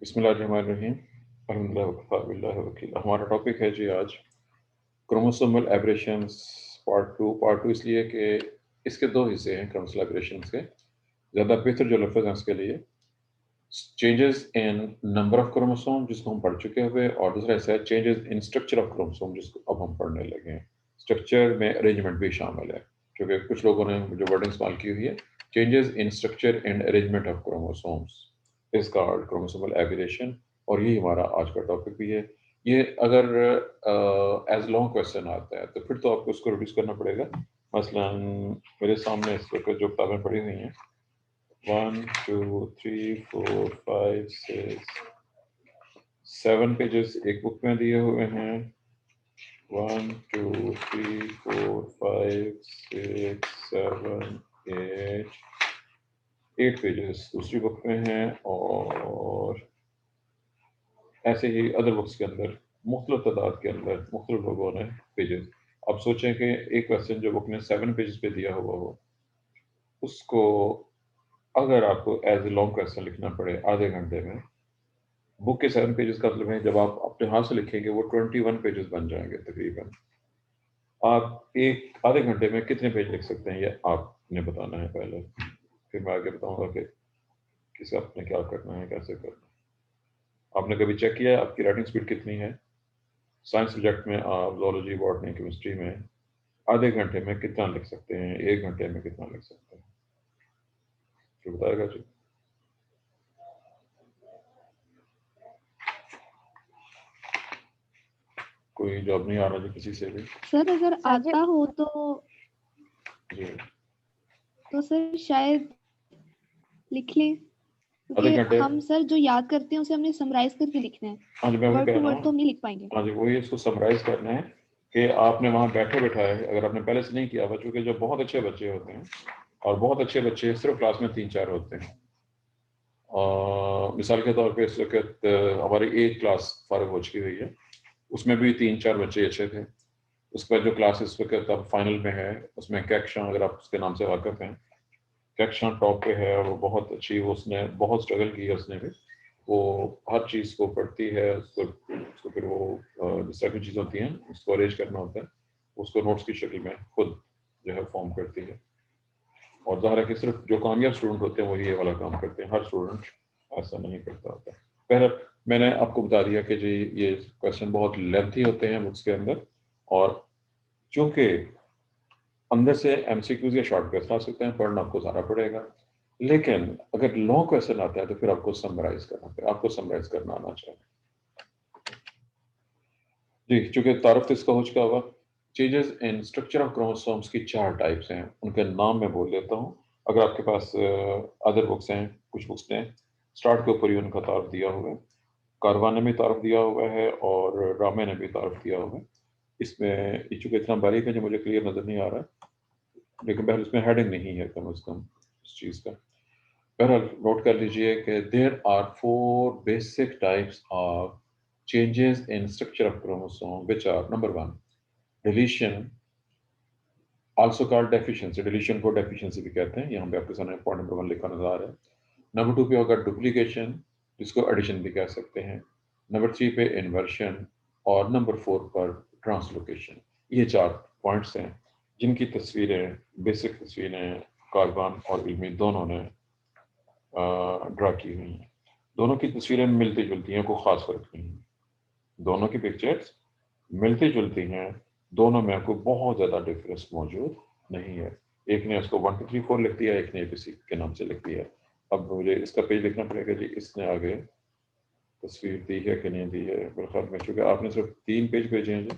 बिस्मिल्लाहिर्रहमानिर्रहीम। अल्हम्दुलिल्लाह वकफ़ा बिल्लाहि वकील। हमारा टॉपिक है जी आज क्रोमोसोमल एब्रेशंस पार्ट 2 इसलिए कि इसके दो हिस्से हैं क्रोमोसोमल एब्रेशंस के। ज़्यादा बेहतर जो लफ्ज़ हैं उसके लिए changes in number of chromosome जिसको हम पढ़ चुके हुए, और दूसरा हिस्सा है changes in structure of chromosome जिसको अब हम पढ़ने लगे हैं। स्ट्रक्चर में अरेंजमेंट भी शामिल है, क्योंकि कुछ लोगों ने जो वर्डिंग इस्तेमाल की हुई है, changes in structure and arrangement of chromosomes is called chromosomal aberration, और यही हमारा आज का टॉपिक भी है। ये अगर एज लॉन्ग क्वेश्चन आता है तो फिर तो आपको उसको रिड्यूस करना पड़ेगा। मसलन मेरे सामने इस वक्त जो किताबें पड़ी हुई हैं 1 2 3 4 5 6 7 पेजेस एक बुक में दिए हुए हैं। 1 2 3 4 5 6 7 8 पेजेस दूसरी बुक में हैं, और ऐसे ही अदर बुक्स के अंदर मुख्तलिफ तादाद के अंदर मुख्तलिफ लोगों ने पेजेस। अब सोचें कि एक क्वेश्चन जो बुक ने 7 पेजेस पे दिया हुआ हो, उसको अगर आपको एज ए लॉन्ग क्वेश्चन लिखना पड़े आधे घंटे में, बुक के 7 पेजेस का मतलब है जब आप अपने हाथ से लिखेंगे वो 21 पेजेस बन जाएंगे तकरीबन। आप एक आधे घंटे में कितने पेज लिख सकते हैं, ये आपने बताना है पहले, फिर मैं आगे बताऊंगा कि किसे आपने क्या करना है, कैसे करना है। आपने कभी चेक किया है आपकी राइटिंग स्पीड कितनी है? साइंस सब्जेक्ट में आप जोलॉजी, बॉटनी, केमिस्ट्री में आधे घंटे में कितना लिख सकते हैं, एक घंटे में कितना लिख सकते हैं? जो बताएगा जी। कोई जॉब नहीं आ रहा जी किसी से भी? सर अगर आता हो जी तो सर शायद लिख लें, आधे क्योंकि घंटे। हम सर जो याद करते हैं उसे हमने समराइज करके लिखना है। हाँ जी, मैं वही वर्ड कह टू रहा वर्ड तो हूँ। हम नहीं लिख पाएंगे। हाँ जी, वही इसको समराइज करना है कि आपने वहाँ बैठे बिठाए, अगर आपने पहले से नहीं किया हुआ, चूँकि जो बहुत अच्छे बच्चे होते हैं, और बहुत अच्छे बच्चे सिर्फ क्लास में 3-4 होते हैं। मिसाल के तौर पे इस वक्त हमारी एक क्लास फारग हो चुकी हुई है, उसमें भी 3-4 बच्चे अच्छे थे। उसके बाद जो क्लास इस वक्त अब फाइनल में है, उसमें कैक्शा, अगर आप उसके नाम से वाकिफ हैं, कैक्शा टॉप पे है, और वो बहुत अच्छी, वो उसने बहुत स्ट्रगल की है उसने भी। वो हर चीज़ को पढ़ती है, उसको फिर वो जिस तरह की चीज़ होती हैं उसको अरेंज करना होता है, उसको नोट्स की शक्ल में खुद जो है फॉर्म करती है। और ज़ाहिर है कि सिर्फ जो कामयाब स्टूडेंट होते हैं वही ये वाला काम करते हैं, हर स्टूडेंट ऐसा नहीं करता होता। पहले मैंने आपको बता दिया कि जी ये क्वेश्चन बहुत लेंथी होते हैं बुक्स के अंदर, और चूंकि अंदर से एमसीक्यूज या शॉर्टकट्स आ सकते हैं, पढ़ना आपको ज़्यादा पड़ेगा। लेकिन अगर लॉन्ग क्वेश्चन आता है तो फिर आपको समराइज करना आना चाहिए। जी, चूंकि तारुफ इसका हो चुका हुआ। Changes in structure of chromosomes की 4 टाइप्स हैं, उनके नाम मैं बोल देता हूँ। अगर आपके पास अदर बुक्स हैं, कुछ बुक्स ने स्टार्ट के ऊपर ही उनका तारुफ दिया हुआ है, कारवान ने भी तारुफ दिया हुआ है, और रामे ने भी तारुफ दिया हुआ है। इसमें चूंकि इतना बारीक है जो मुझे क्लियर नज़र नहीं आ रहा है, लेकिन बहर इसमें हेडिंग नहीं है कम अज़ कम इस चीज़ का। बहरहाल नोट कर लीजिए कि there are 4 basic types of changes in structure of chromosome, which are number 1 deletion, also called deficiency। deletion को deficiency भी कहते हैं, यहाँ पे आपके सामने पॉइंट नंबर 1 लिखा नजर आ रहा है। नंबर 2 पे होगा डुप्लीकेशन, जिसको एडिशन भी कह सकते हैं। नंबर 3 पे इन्वर्शन, और नंबर 4 पर ट्रांसलोकेशन। ये 4 पॉइंट्स हैं जिनकी तस्वीरें, बेसिक तस्वीरें कारवान और इल्मी दोनों ने ड्रा की हुई हैं। दोनों की तस्वीरें मिलती जुलती हैं, कोई खास फर्क नहीं है। दोनों की पिक्चर्स मिलती जुलती हैं, दोनों में कोई बहुत ज़्यादा डिफरेंस मौजूद नहीं है। एक ने उसको 1 2 3 4 लिख दिया, एक ने ABC के नाम से लिख दिया। अब मुझे इसका पेज लिखना पड़ेगा जी, इसने आगे तस्वीर दी है कि नहीं दी है। मेरे ख्याल में चूँकि आपने सिर्फ 3 पेज भेजे हैं जी,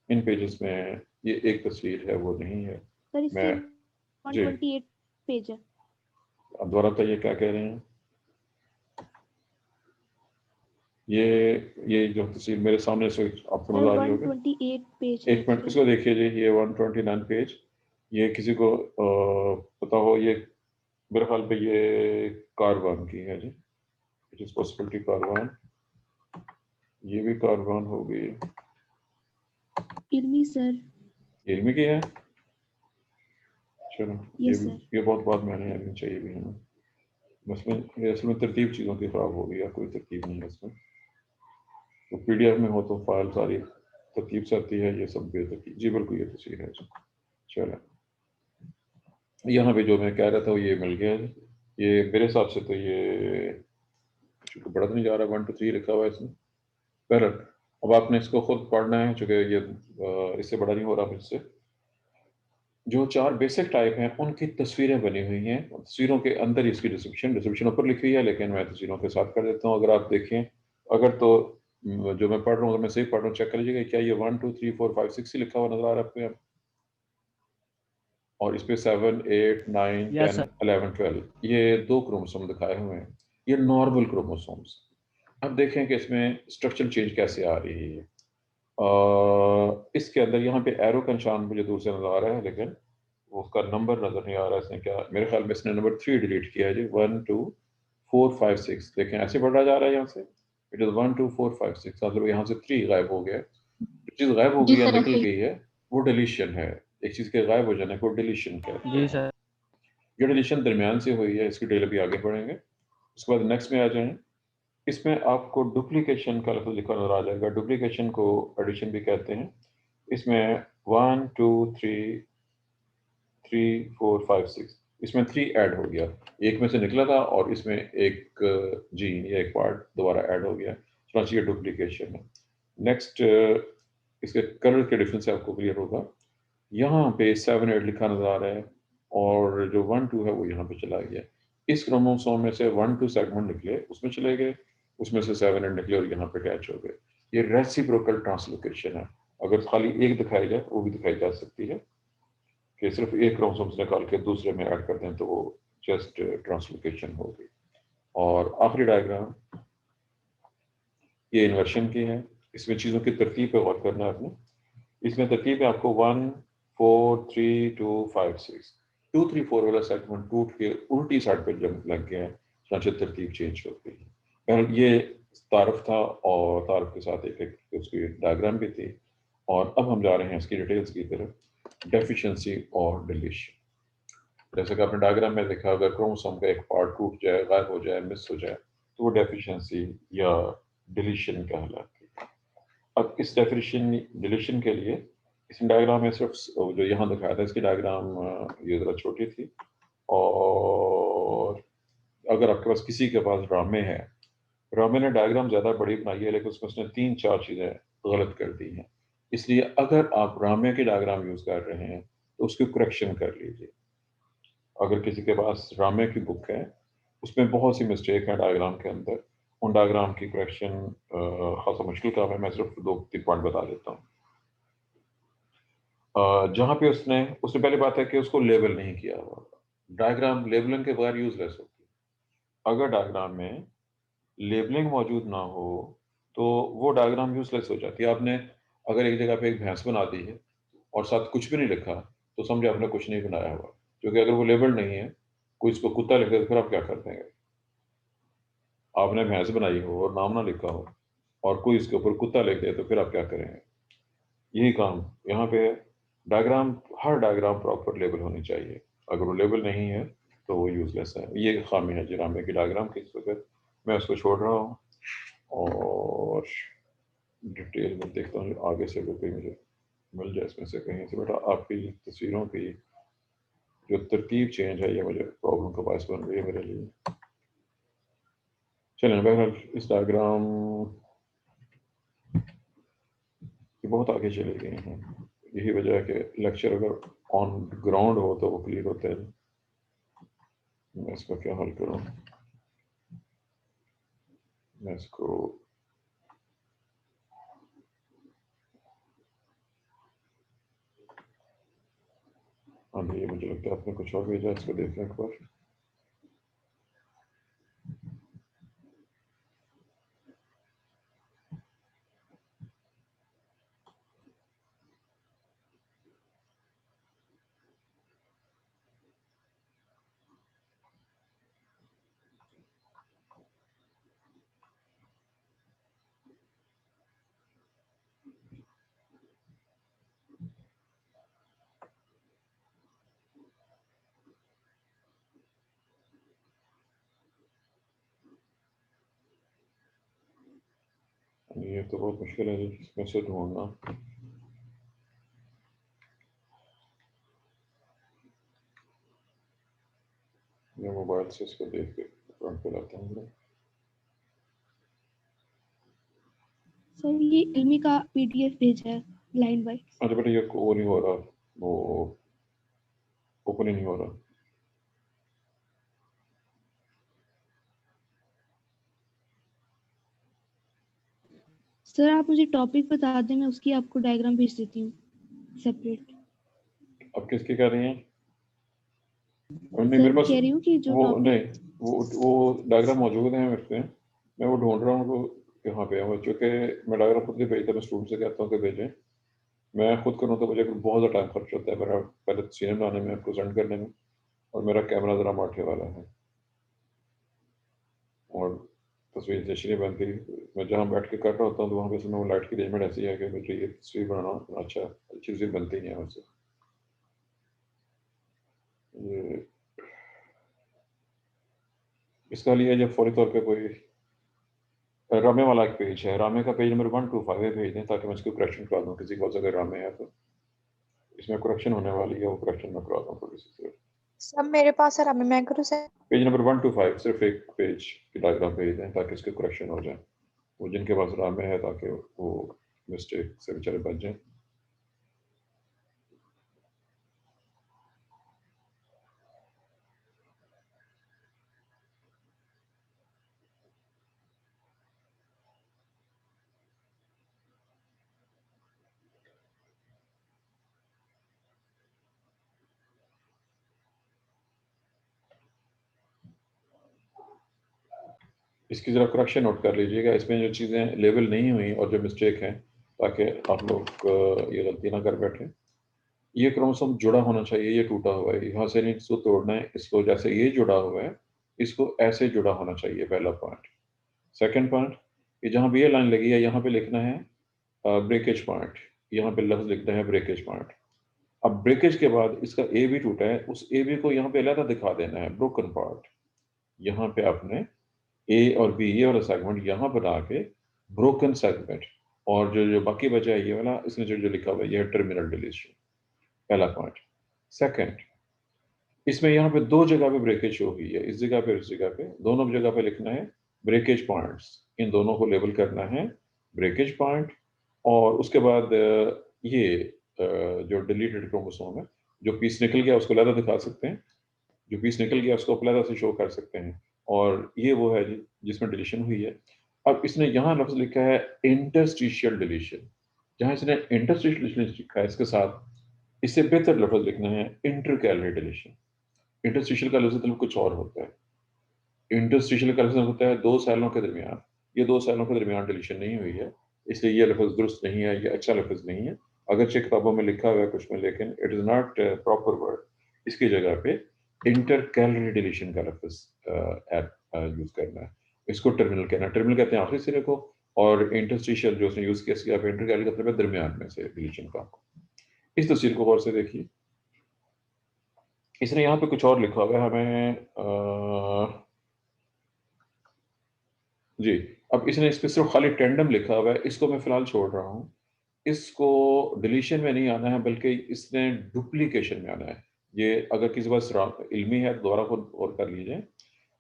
इन पेजेस में ये एक तस्वीर है वो नहीं है। सर इसके मैं जी 128 पेज है। अब दोबारा बताइए क्या कह रहे हैं? ये जो तस्वीर मेरे सामने से आपको सर नजर आ रही होगी, 128 पेज है एक मिनट इसके। इसको देखिए जी, ये 129 पेज। ये किसी को पता हो, ये मेरे ख्याल पे ये कारवान की है जी, इट इज पॉसिबिलिटी कारवान, ये भी कारवान होगी। इल्मी सर। इल्मी की है, चलो यस सर। ये बहुत बाद में आनी चाहिए भी है ना। इसमें ये असल में तरतीब चीज़ों की ख़राब हो गई है, कोई तरतीब नहीं है इसमें। तो पीडीएफ में हो तो फाइल सारी तरतीब से आती है, ये सब बेतरतीब। जी बिल्कुल, ये तो सही है। चलो, यहाँ पे जो मैं कह रहा था वो ये मिल गया है। ये मेरे हिसाब से तो ये चूँकि बढ़त नहीं जा रहा, 1 to 3 लिखा हुआ है इसमें। बहरहाल अब आपने इसको खुद पढ़ना है, चूँकि ये इससे बड़ा नहीं हो रहा मुझसे। जो 4 बेसिक टाइप हैं उनकी तस्वीरें बनी हुई हैं, तस्वीरों के अंदर ही इसकी डिस्क्रिप्शन ऊपर लिखी हुई है, लेकिन मैं तस्वीरों के साथ कर देता हूँ। अगर आप देखें, अगर तो जो मैं पढ़ रहा हूँ, अगर मैं सही पढ़ रहा हूँ, चेक कर लीजिएगा, क्या ये 1 2 3 4 5 6 ही लिखा हुआ नज़र आ रहा है आपको यहाँ? और इस पे 7 8 9 यस 10 सर। 11 12 ये 2 क्रोमोसोम दिखाए हुए हैं, ये नॉर्मल क्रोमोसोम्स। अब देखें कि इसमें स्ट्रक्चरल चेंज कैसे आ रही है। इसके अंदर यहाँ पे एरो का निशान मुझे दूर से नज़र आ रहा है, लेकिन वो उसका नंबर नज़र नहीं आ रहा है। इसने क्या, मेरे ख्याल में इसने नंबर 3 डिलीट किया है जी। 1 2 4 5 6 देखें, ऐसे बढ़ा जा रहा है यहाँ से। इट इज़ 1 2 4 5 6, मतलब यहाँ से 3 गायब हो गया है। जो चीज़ गायब हो जी गई है, सर, निकल ऐसे ही। गई है, वो डिलीशन है। एक चीज़ के गायब हो जाने को डिलीशन कहते जी हैं। सर। ये डिलीशन दरमियान से हुई है, इसकी डिटेल अभी आगे बढ़ेंगे। उसके बाद नेक्स्ट में आ जाएं। इसमें आपको डुप्लीकेशन का लफ्ज़ लिखा नज़र आ जाएगा। डुप्लीकेशन को एडिशन भी कहते हैं। इसमें 1 2 3 3 4 5 6 इसमें 3 ऐड हो गया। एक में से निकला था और इसमें एक जीन या एक पार्ट दोबारा ऐड हो गया, चुनांचे ये डुप्लीकेशन है। नेक्स्ट, इसके कलर के डिफरेंस से आपको क्लियर होगा। यहाँ पे 7 8 लिखा नज़र आ रहा है, और जो 1 2 है वो यहाँ पे चला गया। इस क्रोमोसोम में से 1 2 सेगमेंट निकले, उसमें चले गए, उसमें से 7 8 निकले और यहाँ पे अटैच हो गए। ये रेसिप्रोकल ट्रांसलोकेशन है। अगर खाली एक दिखाई जाए, वो भी दिखाई जा सकती है कि सिर्फ एक क्रोमोसोम से निकाल के दूसरे में ऐड कर दें तो वो जस्ट ट्रांसलोकेशन होगी। और आखिरी डायग्राम ये इन्वर्शन की है। इसमें चीज़ों की तरतीब पे गौर करना है आपने। इसमें तरतीब है आपको 1 4 3 2 5 6 2 3 4 वाला सेगमेंट टूट के उल्टी साइड पे जब लग गया है, चुनांचे तरतीब चेंज हो गई है। बहरहाल ये तारफ था, और तारफ के साथ एक एक उसकी डायग्राम भी थी। और अब हम जा रहे हैं इसकी डिटेल्स की तरफ। डेफिशिएंसी और डिलीशन। जैसे कि आपने डायग्राम में देखा, अगर क्रोमोसोम का एक पार्ट टूट जाए, गायब हो जाए, मिस हो जाए, तो वो डेफिशिएंसी या डिलीशन कहलाती है। अब इस डेफिनेशन डिलीशन के लिए इस डायग्राम में सिर्फ जो यहाँ दिखाया था, इसकी डायग्राम ये ज़रा छोटी थी। और अगर आपके पास किसी के पास ड्रामे है, ड्रामे ने डायग्राम ज़्यादा बड़ी बनाई है, लेकिन उसमें उसने 3 4 चीज़ें गलत कर दी हैं। इसलिए अगर आप ड्रामे की डायग्राम यूज़ कर रहे हैं तो उसकी करेक्शन कर लीजिए। अगर किसी के पास ड्रामे की बुक है, उसमें बहुत सी मिस्टेक है डायग्राम के अंदर, उन डायग्राम की करेक्शन खासा मुश्किल काम है। मैं सिर्फ 2 3 पॉइंट बता देता हूँ। जहाँ पे उसने उसने पहली बात है कि उसको लेबल नहीं किया हुआ। डायग्राम लेबलिंग के बगैर यूजलेस होती है। अगर डायग्राम में लेबलिंग मौजूद ना हो तो वो डायग्राम यूजलेस हो जाती है। आपने अगर एक जगह पे एक भैंस बना दी है और साथ कुछ भी नहीं लिखा, तो समझे आपने कुछ नहीं बनाया हुआ। क्योंकि अगर वो लेबल नहीं है, कोई इसको कुत्ता लिख दे तो फिर आप क्या कर देंगे? आपने भैंस बनाई हो और नाम ना लिखा हो, और कोई इसके ऊपर कुत्ता लिख दे तो फिर आप क्या करेंगे? यही काम यहाँ पे है। डायग्राम, हर डायग्राम प्रॉपर लेबल होनी चाहिए। अगर वो लेबल नहीं है तो वो यूजलेस है। ये खामी है जिरामे की डायग्राम की। इस वक्त मैं उसको छोड़ रहा हूँ और डिटेल में देखता हूँ आगे से अगर कोई मुझे मिल जाए इसमें से कहीं से। बेटा आपकी तस्वीरों की जो तरतीब चेंज है, ये मुझे प्रॉब्लम का बायस बन रही है मेरे लिए। चलें, बहरहाल इस डायग्राम की बहुत आगे चले गए हैं। यही वजह है कि लेक्चर अगर ऑन ग्राउंड हो तो वो क्लियर होते हैं। मैं इसका क्या हल करूँ? मैं इसको हाँ ये मुझे लगता है आपने कुछ और भेजा, इसको देखें एक बार। ये तो बहुत मुश्किल है जी, इसमें से ढूंढना। मैं मोबाइल से इसको देख के फ्रंट पे लाता हूँ। सर ये इल्मी का पीडीएफ भेजा है लाइन बाय। अच्छा बेटा, ये वो नहीं हो रहा, वो ओपन ही नहीं हो रहा। सर आप मुझे टॉपिक बता दें, मैं उसकी आपको डायग्राम भेज देती हूँ सेपरेट। अब किसकी कर रही हैं? नहीं सर मेरे पास कह रही हूँ कि जो वो टॉपिक। नहीं, वो डायग्राम मौजूद है मेरे पे। मैं वो ढूंढ रहा हूँ, तो यहाँ पे है। चूँकि मैं डायग्राम खुद नहीं भेजता, मैं स्टूडेंट से कहता हूँ कि भेजें। मैं खुद करूँ तो मुझे बहुत ज़्यादा टाइम खर्च होता है मेरा, पहले सीन बनाने में, प्रेजेंट करने में, और मेरा कैमरा ज़रा माठे वाला है और तस्वीर जैसी नहीं बनती। मैं जहाँ बैठ के कर रहा होता हूँ तो वहाँ पे वो लाइट की अरेंजमेंट ऐसी है कि मुझे ये तस्वीर बनाना अच्छा अच्छी तस्वीर बनती नहीं है उससे। ये इसका लिए जब फौरी तौर पे कोई रामे वाला एक पेज है, रामे का पेज नंबर 125 है, भेज दें ताकि मैं इसको करेक्शन करा दूँ। किसी को अगर रामे है तो इसमें करेक्शन होने वाली है, वो करेक्शन मैं करा दूँ थोड़ी सी। सब मेरे पास है रामे, मैं करूँ सर? पेज नंबर 125 सिर्फ एक पेज की डायग्राम भेज दें ताकि इसके करेक्शन हो जाए, वो जिनके पास रामे है, ताकि वो मिस्टेक से बेचारे बच जाएं। इसकी ज़रा करेक्शन नोट कर लीजिएगा, इसमें जो चीज़ें लेबल नहीं हुई और जो मिस्टेक हैं, ताकि आप लोग ये गलती ना कर बैठें। ये क्रोमोसोम जुड़ा होना चाहिए, ये टूटा हुआ है, यहाँ से नहीं इसको तोड़ना है, इसको जैसे ये जुड़ा हुआ है इसको ऐसे जुड़ा होना चाहिए, पहला पॉइंट। सेकंड पॉइंट, ये जहाँ भी ये लाइन लगी है यहाँ पे लिखना है ब्रेकेज पॉइंट, यहाँ पे लफ्ज लिखना है ब्रेकेज पॉइंट। अब ब्रेकेज के बाद इसका ए भी टूटा है, उस ए बी को यहाँ पे अलग दिखा देना है, ब्रोकन पार्ट। यहाँ पे आपने ए और बी ये वाला सेगमेंट यहाँ बना के ब्रोकन सेगमेंट, और जो जो बाकी बचा है ये वाला, इसमें जो जो लिखा हुआ है ये है टर्मिनल डिलीशन, पहला पॉइंट। सेकंड, इसमें यहाँ पे दो जगह पे ब्रेकेज शो हुई है, इस जगह पे इस जगह पे, दोनों जगह पे लिखना है ब्रेकेज पॉइंट्स, इन दोनों को लेबल करना है ब्रेकेज पॉइंट। और उसके बाद ये जो डिलीटेड क्रोमोसोम है, जो पीस निकल गया उसको अलग दिखा सकते हैं, जो पीस निकल गया उसको अलग से शो कर सकते हैं, और ये वो है जिसमें डिलीशन हुई है। अब इसने यहाँ लफ्ज लिखा है इंटरस्टिशियल डिलीशन, जहाँ इसने इंटरस्टिशियल डिलीशन लिखा है इसके साथ इससे बेहतर लफ्ज लिखना है इंटरकैलरी डिलीशन। इंटरस्टिशियल का लफ्ज मतलब कुछ और होता है, इंटरस्टिशियल का लफ्ज होता है दो सेलों के दरमियान, ये दो सेलों के दरमियान डिलीशन नहीं हुई है, इसलिए ये लफ्ज दुरुस्त नहीं है, ये अच्छा लफ्ज नहीं है। अगरचे किताबों में लिखा हुआ है कुछ में, लेकिन it is not proper word. इसकी जगह पे इंटर कैलोरी डिलीशन का लफ्ज यूज करना है, इसको टर्मिनल कहना है। टर्मिनल कहते हैं आखिरी सिरे को, और इंटरस्टिशियल जो उसने यूज किया इसकी आप इंटर कैलोरी का मतलब है दरमियान में से डिलीशन का। इस तस्वीर को गौर से देखिए, इसने यहाँ पे कुछ और लिखा हुआ है हमें जी। अब इसने इस पे सिर्फ खाली टेंडम लिखा हुआ है, इसको मैं फिलहाल छोड़ रहा हूँ। इसको डिलीशन में नहीं आना है, बल्कि इसने डुप्लीकेशन में आना है। ये अगर किसी पास इल्मी है तो दोबारा खुद और कर लीजिए।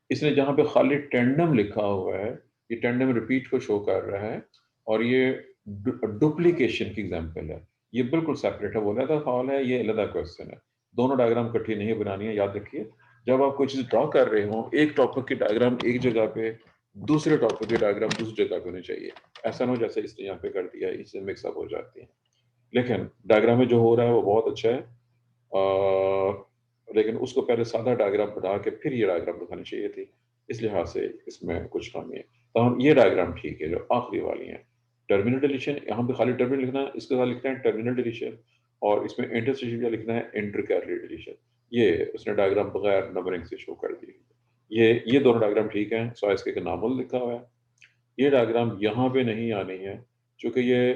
इसने जहाँ पे खाली टेंडम लिखा हुआ है, ये टेंडम रिपीट को शो कर रहा है, और ये डुप्लीकेशन की एग्जाम्पल है। ये बिल्कुल सेपरेट है, वो अलग सवाल है, ये अलग क्वेश्चन है। दोनों डायग्राम इकट्ठी नहीं बनानी है, याद रखिए। जब आप कोई चीज़ ड्रॉ कर रहे हो, एक टॉपिक की डायग्राम एक जगह पे, दूसरे टॉपिक की डायग्राम दूसरी जगह पे होनी चाहिए। ऐसा ना हो जैसे इसने यहाँ पे कर दिया, इससे मिक्सअप हो जाती है। लेकिन डायग्राम में जो हो रहा है वो बहुत अच्छा है, लेकिन उसको पहले सादा डायग्राम बना के फिर ये डायग्राम दिखानी चाहिए थी, इस लिहाज से इसमें कुछ कमी है। तो हम ये डायग्राम ठीक है, जो आखिरी वाली है टर्मिनल डिलीशन, यहाँ पे खाली टर्मिनल लिखना है, इसके साथ लिखना है टर्मिनल डिलीशन, और इसमें इंटरस्टिशियल लिखना है इंटरकैलरी डिलीशन। ये उसने डायग्राम बगैर नंबरिंग से शो कर दी। ये दोनों डायग्राम ठीक है, सॉ इसके नामल लिखा हुआ है। ये डायग्राम यहाँ पे नहीं आनी है, क्योंकि ये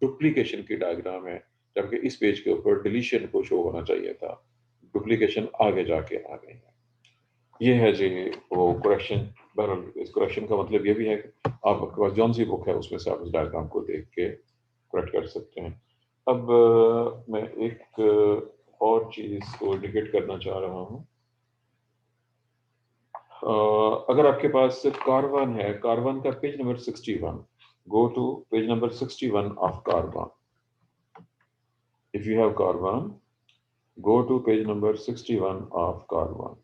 डुप्लीकेशन की डायग्राम है, जबकि इस पेज के ऊपर डिलीशन को शो होना चाहिए था। डुप्लीकेशन आगे जाके आ गई है। ये है जी वो करेक्शन। बहरहाल इस करेक्शन का मतलब ये भी है कि आपके पास जौन सी बुक है उसमें से आप उस डायग्राम को देख के करेक्ट कर सकते हैं। अब मैं एक और चीज़ को इंडिकेट करना चाह रहा हूँ। अगर आपके पास कारवान है, कारवान का page number 61, go to page number 61 of Karwan. If you have Karwan, go to page number 61 of Karwan.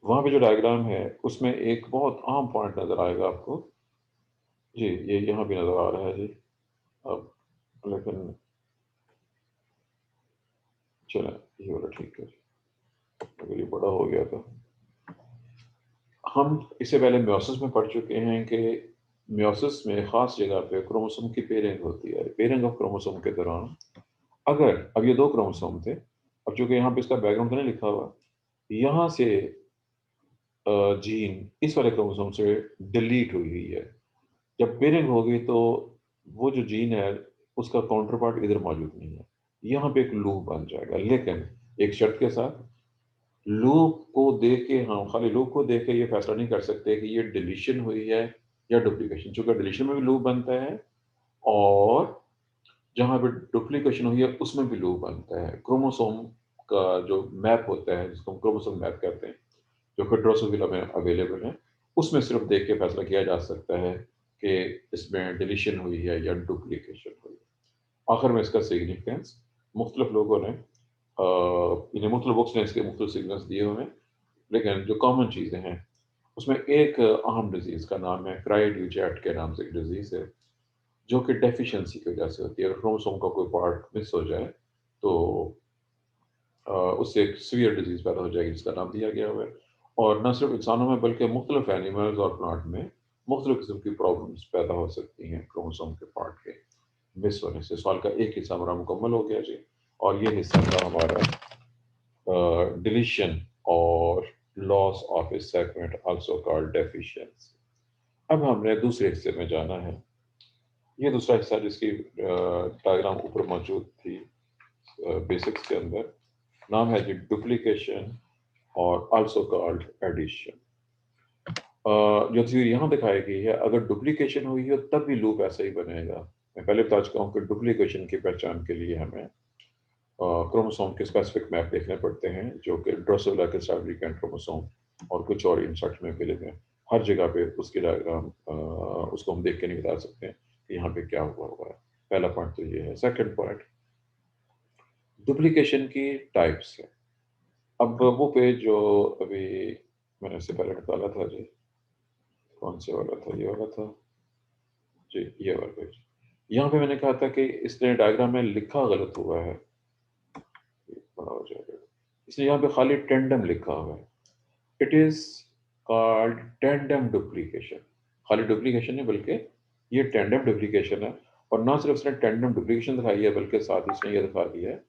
वहां पे जो डायग्राम है उसमें एक बहुत आम पॉइंट नजर आएगा आपको जी, ये यहाँ भी नजर आ रहा है जी। अब लेकिन चलें, ये वाला ठीक है जी, अगर ये बड़ा हो गया तो हम इससे पहले म्योसिस में पढ़ चुके हैं कि म्योसिस में खास जगह पे क्रोमोसोम की पेयरिंग होती है। पेयरिंग ऑफ क्रोमोसोम के दौरान अगर अब ये दो क्रोमोसोम थे, अब चूंकि यहाँ पे इसका बैकग्राउंड तो नहीं लिखा हुआ, यहाँ से जीन इस वाले क्रोमोसोम से डिलीट हुई हुई है। जब पेयरिंग होगी तो वो जो जीन है उसका काउंटर पार्ट इधर मौजूद नहीं है, यहाँ पे एक लूप बन जाएगा। लेकिन एक शर्त के साथ, लूप को देख के हम खाली लूप को देख के ये फैसला नहीं कर सकते कि ये डिलीशन हुई है या डुप्लीकेशन। चूंकि डिलीशन में भी लूप बनता है और जहां पे डुप्लीकेशन हुई है उसमें भी लूप बनता है। क्रोमोसोम का जो मैप होता है जिसको हम क्रोमोसोम मैप कहते हैं, जो कि ड्रोसोफिला में अवेलेबल है, उसमें सिर्फ देख के फैसला किया जा सकता है कि इसमें डिलीशन हुई है या डुप्लीकेशन हुई है। आखिर में इसका सिग्निफिकेंस मुख्तलिफ लोगों ने इन्हें मुख्तलिफ बुक्स ने इसके मुख्तलिफ सिग्निफिकेंस दिए हुए हैं, लेकिन जो कॉमन चीज़ें हैं उसमें एक अहम डिजीज़ का नाम है क्राइड्यूचेट के नाम से एक डिजीज़ है, जो कि डेफिशिएंसी की वजह से होती है। अगर क्रोमोसोम का कोई पार्ट मिस हो जाए तो उससे एक सीवियर डिजीज़ पैदा हो जाएगी जिसका नाम दिया गया हुआ है। और न सिर्फ इंसानों में बल्कि मुख्तलिफ एनिमल्स और प्लांट में मुख्तलिफ किस्म की प्रॉब्लम्स पैदा हो सकती हैं क्रोमोसोम के पार्ट के मिस होने से। सवाल का एक हिस्सा हमारा मुकम्मल हो गया जी, और ये हिस्सा था हमारा डिलीशन और loss of A segment also called deficiency. अब हमने दूसरे हिस्से में जाना है। ये दूसरा हिस्सा जिसकी डायग्राम ऊपर मौजूद थी बेसिक्स के अंदर, नाम है जी डुप्लीकेशन और आल्सो कॉल्ड एडिशन। जो चीज़ यहाँ दिखाई गई है, अगर डुप्लीकेशन हुई है तब भी लूप ऐसा ही बनेगा। मैं पहले बता चुका हूँ कि डुप्लीकेशन की पहचान के लिए हमें क्रोमोसोम के स्पेसिफिक मैप देखने पड़ते हैं, जो कि ड्रोसोफिला के साथ वीकेंड क्रोमोसोम और कुछ और इंसेक्ट में अवेलेबल हैं। हर जगह पे उसकी डायग्राम उसको हम देख के नहीं बता सकते कि यहाँ पे क्या हुआ है। पहला पॉइंट तो ये है। सेकंड पॉइंट, डुप्लीकेशन की टाइप्स है। अब वो पेज जो अभी मैंने इससे पहले निकाला था जी, कौन से वाला था, ये वाला था जी, ये वाला पेज। यहाँ पे मैंने कहा था कि इसने डायग्राम में लिखा गलत हुआ है, बड़ा हो जाएगा, इसलिए यहाँ पे खाली टेंडम लिखा हुआ है। It is called tandem duplication. खाली डुप्लीकेशन नहीं बल्कि ये टेंडम डुप्लीकेशन है। और ना सिर्फ इसने टेंडम डुप्लीकेशन दिखाई है बल्कि साथ ही इसने ये दिखा दिया है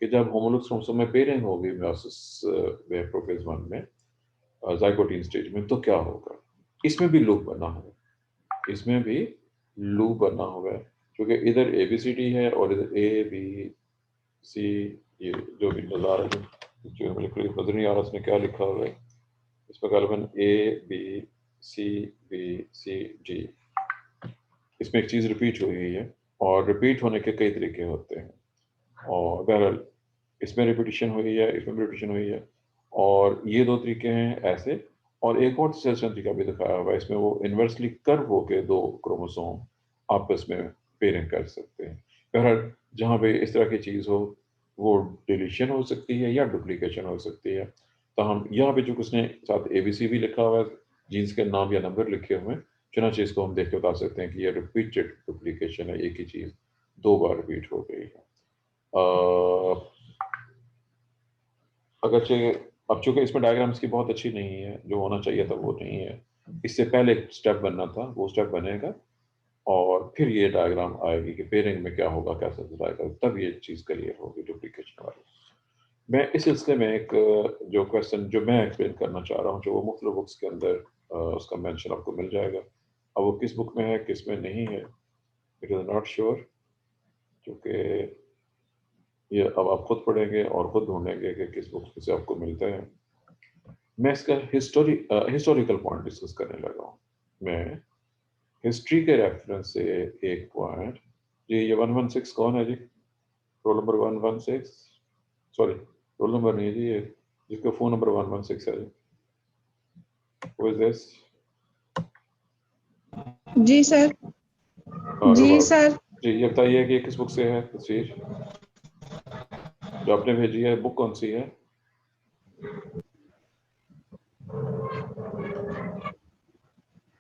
कि जब होमोलोगस क्रोमोसोम में पेयरिंग होगी मेयोसिस में प्रोफेज 1 में ज़ाइगोटीन स्टेज में तो क्या होगा। इसमें भी लूप बना हुआ है, इसमें भी लूप बना हुआ है, क्योंकि इधर ए बी सी डी है और इधर ए बी सी, ये जो भी नजर आ रहा है, जो मुझे नजर नहीं आ रहा इसने क्या लिखा हुआ है। इसमें गालिबन ए बी सी डी, इसमें एक चीज़ रिपीट हुई है और रिपीट होने के कई तरीके होते हैं। और बहरहाल इसमें रिपीटिशन हुई है, इसमें भी रिपीटिशन हुई है, और ये दो तरीके हैं ऐसे। और एक और सेल्स तरीका भी दिखाया हुआ है, इसमें वो इन्वर्सली कर्व होके दो क्रोमोसोम आपस में पेयरिंग कर सकते हैं। बहरहाल जहाँ पे इस तरह की चीज़ हो वो डिलीशन हो सकती है या डुप्लीकेशन हो सकती है। तो हम यहाँ पे जो उसने साथ ABC भी लिखा हुआ है, जीन्स के नाम या नंबर लिखे हुए हैं, चुनांचे इसको हम देख के बता सकते हैं कि ये रिपीटेड डुप्लीकेशन है, एक ही चीज़ दो बार रिपीट हो गई है। अगरचे अब चूंकि इसमें डायग्राम इसकी बहुत अच्छी नहीं है, जो होना चाहिए था वो नहीं है, इससे पहले एक स्टेप बनना था, वो स्टेप बनेगा और फिर ये डायग्राम आएगी कि पेयरिंग में क्या होगा, कैसे जाएगा, तब ये चीज़ क्लियर होगी डुप्लीकेशन वाली। मैं इस सिलसिले में एक जो क्वेश्चन जो मैं एक्सप्लेन करना चाह रहा हूँ, जो वो मुख्तलिफ बुक्स के अंदर उसका मेंशन आपको मिल जाएगा। अब वो किस बुक में है किस में नहीं है, इट इज़ नॉट श्योर, क्योंकि ये अब आप खुद पढ़ेंगे और खुद ढूंढेंगे कि किस बुक से आपको मिलता है। मैं इसका हिस्टोरिकल पॉइंट डिस्कस करने लगा हूँ। मैं हिस्ट्री के रेफरेंस से एक पॉइंट, जी ये 116 कौन है जी? Roll number 116, sorry roll number नहीं है जी, ये जिसका फोन नंबर 116 है जी। Who is this? जी सर। जी रुबाब सर। जी, ये बताइए कि किस बुक से है तस्वीर जो आपने भेजी है? बुक कौन सी है?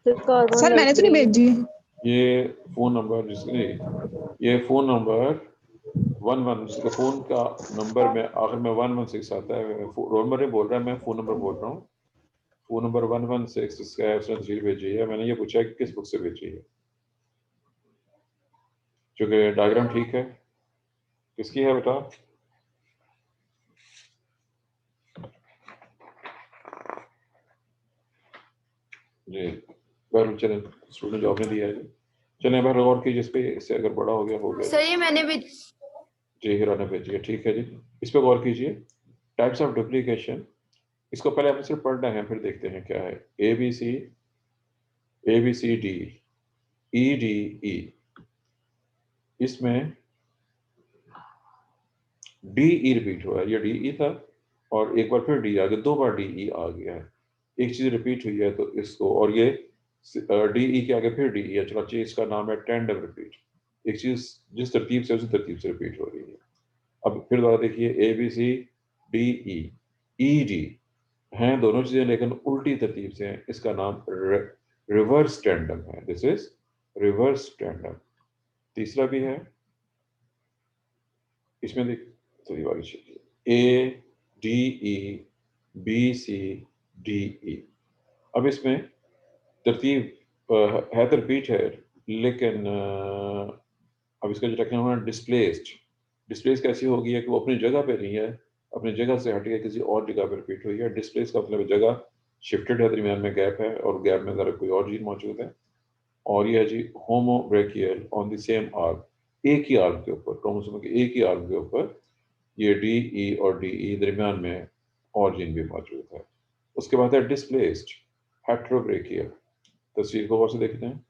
सर मैंने तो नहीं भेजी। ये फोन नंबर जिसने, ये फोन नंबर 11, जिसका फोन का नंबर में आखिर में 116 आता है, रोल नंबर नहीं बोल रहा है, मैं फोन नंबर बोल रहा हूँ। फोन नंबर 116 जिसका है उसने तस्वीर भेजी है। मैंने ये पूछा कि किस बुक से भेजी है, क्योंकि डायग्राम ठीक है। किसकी है बेटा? जी बहरहाल चलें, स्टूडेंट जॉब ने दिया है जी। चलें बहरहाल और कीजिए इस पे, इससे अगर बड़ा हो गया हो गया। सर ये मैंने भी जी हीरा ने भेजी है, ठीक है जी। इस पे गौर कीजिए। टाइप्स ऑफ डुप्लीकेशन, इसको पहले आपने सिर्फ पढ़ना है, फिर देखते हैं क्या है। A B C D E D E, इसमें डी ई रिपीट हुआ है, ये डी ई था और एक बार फिर डी आ गया, 2 बार डी ई आ गया है। एक चीज रिपीट हुई है तो इसको, और ये डी ई के आगे फिर डी ई है, चलो अच्छी, इसका नाम है टेंडम रिपीट। एक चीज जिस तरतीब से उसी तरतीब से रिपीट हो रही है। अब फिर दोबारा देखिए, A B C D E D हैं दोनों चीजें, लेकिन उल्टी तरतीब से हैं। इसका नाम रिवर्स टेंडम है, दिस इज रिवर्स टेंडम। तीसरा भी है, इसमें देख तो ये वाली चीज, A D E B C D E. अब इसमें तरतीब है तो रिपीट है, लेकिन अब इसका जो रखना है डिस्प्लेस्ड, डिस्प्लेस कैसी होगी है कि वो अपनी जगह पे नहीं है, अपनी जगह से हट के किसी और जगह पे रिपीट हुई है। डिस्प्लेस का मतलब जगह शिफ्टेड है, दरमियान में गैप है और गैप में ज़रा कोई और जीन मौजूद है। और ये है जी होमोब्रेकियल ऑन द सेम आर्म, एक ही आर्म के ऊपर, क्रोमोसोम के एक ही आर्म के ऊपर ये डी ई और डी ई, दरमियान में और जीन भी मौजूद है। उसके बाद है डिस्प्लेस्ड हेट्रोब्रेकियल। तस्वीर को गौर से देखते हैं,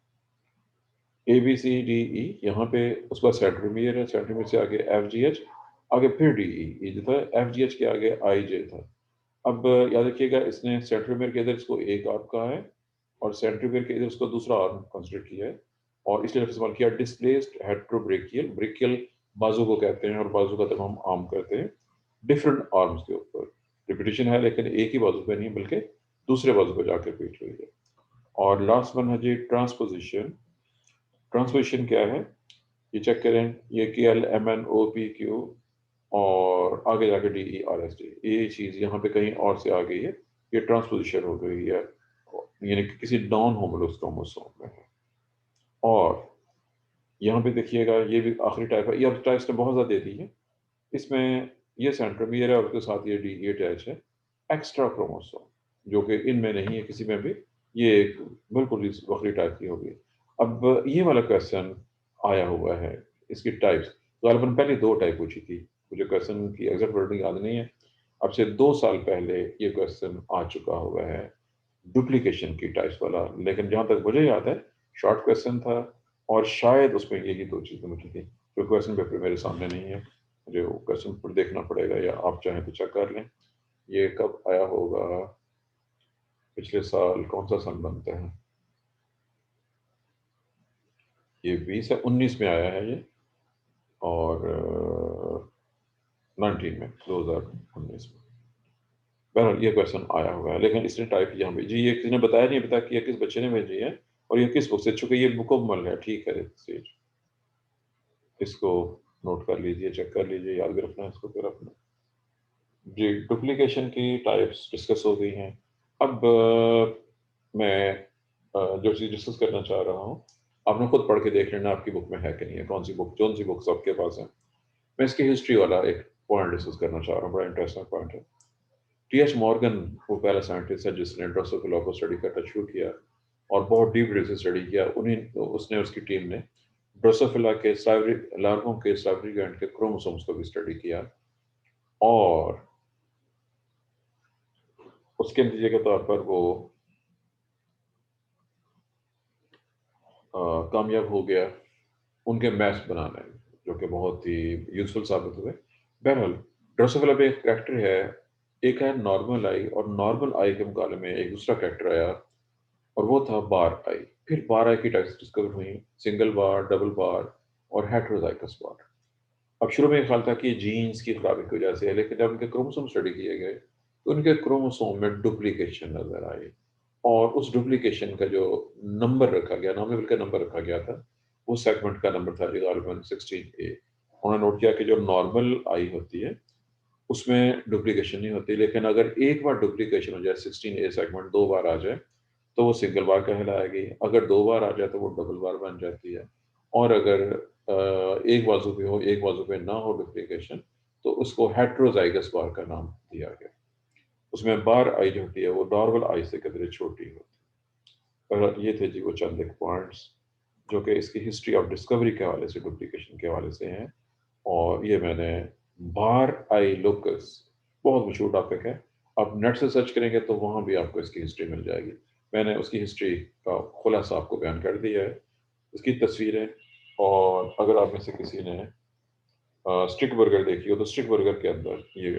ए बी सी डी ई, यहाँ पे उसका सेंट्रोमियर है, सेंट्रोमियर से आगे एफ जी एच, आगे फिर डी ई, ये जो था एफ जी एच के आगे आई जे था। अब याद रखिएगा, इसने सेंट्रोमियर के इधर इसको एक आर्म कहा है और सेंट्रोमियर के इधर उसको दूसरा आर्म कंसिडर किया है, और इसलिए इस्तेमाल किया डिस्प्लेस्ड हेट्रोब्रेकियल। ब्रेकियल बाजू को कहते हैं और बाजू का तरफ हम आर्म करते हैं डिफरेंट आर्म्स के ऊपर। रिपीटिशन है लेकिन एक ही बाजू पे नहीं बल्कि दूसरे बाजू पे जाकर रिपीट हुई है। और लास्ट वन है जी ट्रांसपोजिशन। ट्रांसपोजिशन क्या है ये चेक करें, ये K L M N O P Q और आगे जाके D E R S D, ये चीज़ यहाँ पे कहीं और से आ गई है, ये ट्रांसपोजिशन हो गई है, यानी कि किसी नॉन होमोलोगस क्रोमोसोम में है। और यहाँ पे देखिएगा ये भी आखिरी टाइप है, ये अब टाइप्स ने बहुत ज़्यादा दे दी है। इसमें ये सेंट्रोमियर है और उसके साथ ये डी ए अटैच है, एक्स्ट्रा क्रोमोसोम, जो कि इनमें नहीं है किसी में भी, ये एक बिल्कुल इस वक्री टाइप की होगी। अब ये वाला क्वेश्चन आया हुआ है, इसकी टाइप्स गालिबन पहले 2 टाइप पूछी थी, मुझे क्वेश्चन की एग्जैक्ट वर्डिंग याद नहीं है। अब से 2 साल पहले ये क्वेश्चन आ चुका हुआ है डुप्लीकेशन की टाइप्स वाला, लेकिन जहाँ तक मुझे याद है शॉर्ट क्वेश्चन था और शायद उसमें यही 2 चीज़ें मुझे थी, जो क्वेश्चन पेपर मेरे सामने नहीं है, मुझे वो क्वेश्चन पर देखना पड़ेगा या आप चाहें तो चेक कर लें। ये कब आया होगा, पिछले साल कौन सा सन बनता है, ये 20 है, 19 में आया है ये, और 19 में, 2019 में बहरहाल ये क्वेश्चन आया हुआ है। लेकिन इसने टाइप यहाँ भेजी, ये किसी ने बताया नहीं पता कि ये किस बच्चे ने भेजी है और ये किस बुक से, चूंकि ये मुकम्मल है, ठीक है, इसको नोट कर लीजिए, चेक कर लीजिए, याद भी रखना है इसको फिर अपना। जी डुप्लीकेशन की टाइप्स डिस्कस हो गई हैं। अब मैं जो चीज़ डिस्कस करना चाह रहा हूँ, आपने खुद पढ़ के देख लेना आपकी बुक में है कि नहीं है, कौन सी बुक्स आपके पास है। मैं इसकी हिस्ट्री वाला एक पॉइंट डिस्कस करना चाह रहा हूँ, बड़ा इंटरेस्टिंग पॉइंट है। टी एच मॉर्गन वो पहला साइंटिस्ट है जिसने ड्रोसोफिला को स्टडी करना शुरू किया और बहुत डीप से स्टडी किया। उसने उसकी टीम ने ड्रोसोफिला के लार्वों के स्लाइवरी ग्लैंड के क्रोमोसोम्स को भी स्टडी किया और उसके नतीजे के तौर पर वो कामयाब हो गया उनके मैप्स बनाने में, जो कि बहुत ही यूजफुल साबित हुए। बहरहाल ड्रोसोफिला में एक कैरेक्टर है, एक है नॉर्मल आई, और नॉर्मल आई के मुकाबले में एक दूसरा कैरेक्टर आया और वो था बार आई। फिर बार आई की टाइप्स डिस्कवर हुई, सिंगल बार, डबल बार और हेटेरोजाइगस बार। अब शुरू में ख्याल था कि जीन्स की खराबी की वजह से है, लेकिन जब उनके क्रोमोसोम स्टडी किए गए तो उनके क्रोमोसोम में डुप्लीकेशन नजर आई, और उस डुप्लीकेशन का जो नंबर रखा गया, नॉमिनल का नंबर रखा गया था, वो सेगमेंट का नंबर था गालिबन 16A। उन्होंने नोट किया कि जो नॉर्मल आई होती है उसमें डुप्लीकेशन नहीं होती, लेकिन अगर एक बार डुप्लीकेशन हो जाए, 16A सेगमेंट 2 बार आ जाए तो वो सिंगल बार कहलाएगी, अगर 2 बार आ जाए तो वो डबल बार बन जाती है, और अगर एक बाजू पे हो, एक बाजू पे ना हो डुप्लीकेशन, तो उसको हेट्रोजाइगस बार का नाम दिया गया। उसमें बार आई जो होती है वो नॉर्मल आई से कदरे छोटी होती है। और ये थे जी वो चंद एक पॉइंट्स जो कि इसकी हिस्ट्री ऑफ डिस्कवरी के हवाले से, डुप्लीकेशन के हवाले से हैं। और ये मैंने बार आई लोकस, बहुत मशहूर टॉपिक है, आप नेट से सर्च करेंगे तो वहाँ भी आपको इसकी हिस्ट्री मिल जाएगी। मैंने उसकी हिस्ट्री का खुलासा आपको बयान कर दिया है, इसकी तस्वीरें। और अगर आप में से किसी ने स्टिक बर्गर देखी हो तो स्टिक बर्गर के अंदर ये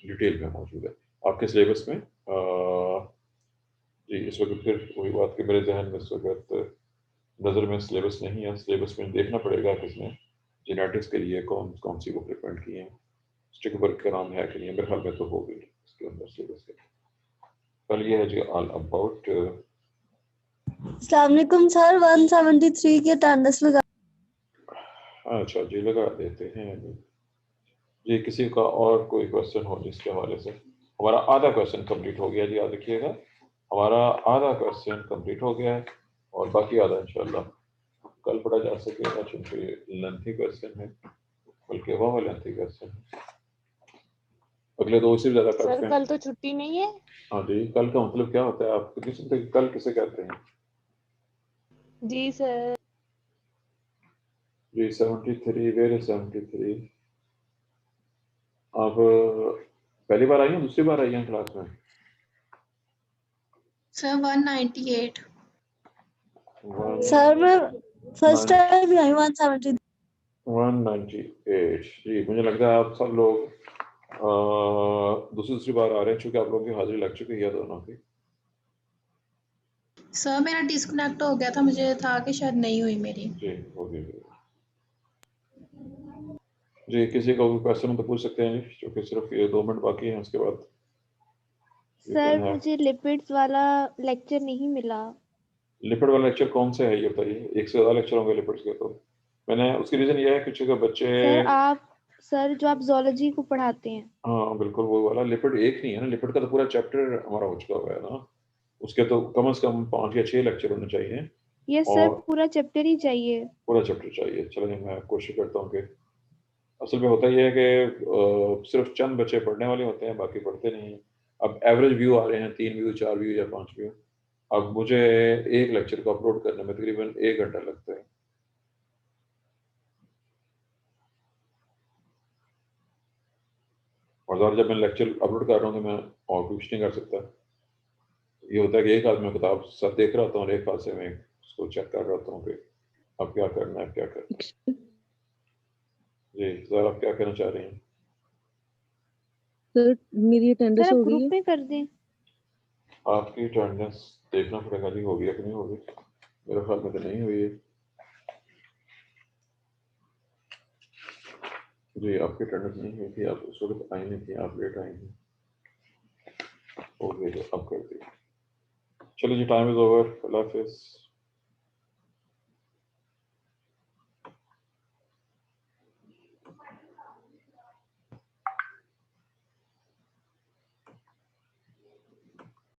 डिटेल में मौजूद है आपके सिलेबस में। जी इस वक्त फिर वही बात कि मेरे जहन में इस वक्त नज़र में सिलेबस नहीं है, सिलेबस में देखना पड़ेगा किसने जेनेटिक्स के लिए कौन कौन सी बुक रिकमेंड की है, स्टिक बर्गर का नाम है कि नहीं, मेरे ख्याल में तो होगी इसके अंदर सिलेबस के। कल ये है जी ऑल अबाउट। अस्सलाम वालेकुम सर, 173 की अटेंडेंस लगा। अच्छा जी लगा देते हैं जी। किसी का और कोई क्वेश्चन हो जिसके हवाले से? हमारा आधा क्वेश्चन कंप्लीट हो गया जी, याद रखिएगा, हमारा आधा क्वेश्चन कंप्लीट हो गया है और बाकी आधा इंशाल्लाह कल पढ़ा जा सकेगा, चूंकि लेंथी क्वेश्चन है, बल्कि वह लेंथी क्वेश्चन है। अगले दो इससे ज्यादा करते सर हैं। कल तो छुट्टी नहीं है। हाँ जी, कल का मतलब क्या होता है आप किसी सुनते हैं, कल किसे कहते हैं? जी सर। G 73, where is 73? आप पहली बार आई हैं, दूसरी बार आई हैं क्लास में? सर 198। सर मैं फर्स्ट टाइम आई 173। 198 जी। मुझे लगता है आप सब लोग दूसरी बार आ रहे हैं, चूंकि आप लोगों की हाजिरी लग चुकी है दोनों की। सर मेरा डिस्कनेक्ट हो गया था, मुझे था कि शायद नहीं हुई मेरी। जी होगी जी। किसी को भी क्वेश्चन हो तो पूछ सकते हैं, क्योंकि सिर्फ ये 2 मिनट बाकी हैं, उसके बाद सर मुझे लिपिड्स वाला लेक्चर नहीं मिला। लिपिड वाला लेक्चर कौन सा है ये बताइए? एक से ज़्यादा लेक्चर होंगे लिपिड्स के। तो मैंने उसकी रीज़न ये है कि चूंकि बच्चे सर जो आप जोलॉजी को पढ़ाते हैं। हाँ बिल्कुल वो वाला। लिपिड एक नहीं है ना, लिपिड का तो पूरा चैप्टर हमारा हो चुका हुआ है ना, उसके तो कम से कम 5 या 6 लेक्चर होने चाहिए। ये सर और पूरा चैप्टर ही चाहिए। पूरा चैप्टर चाहिए। चलिए मैं कोशिश करता हूँ कि असल में होता यह है कि सिर्फ चंद बच्चे पढ़ने वाले होते हैं, बाकी पढ़ते नहीं हैं। अब एवरेज व्यू आ रहे हैं 3 व्यू, 4 व्यू या 5 व्यू। अब मुझे एक लेक्चर को अपलोड करने में तकरीबन 1 घंटा लगता है। और ज़्यादा जब मैं लेक्चर अपलोड कर रहा हूँ तो मैं और कुछ नहीं कर सकता। ये होता है कि एक हाथ में किताब सब देख रहा होता हूँ और एक हाथ से मैं उसको चेक कर रहा होता हूँ कि अब क्या करना है, क्या करना है। जी सर आप क्या कहना चाह रही हैं? सर मेरी अटेंडेंस सर आप हो गई ग्रुप है। में कर दें। आपकी अटेंडेंस देखना पड़ेगा जी, होगी या कि नहीं होगी। मेरे ख्याल में तो नहीं हुई है जी। आपकी अटेंडेंस नहीं हुई थी, आप उस वक्त आई नहीं थी, आप लेट आई थी। हो गई तो अब कर दी। चलो जी, टाइम इज ओवर। अल्लाह हाफिज़।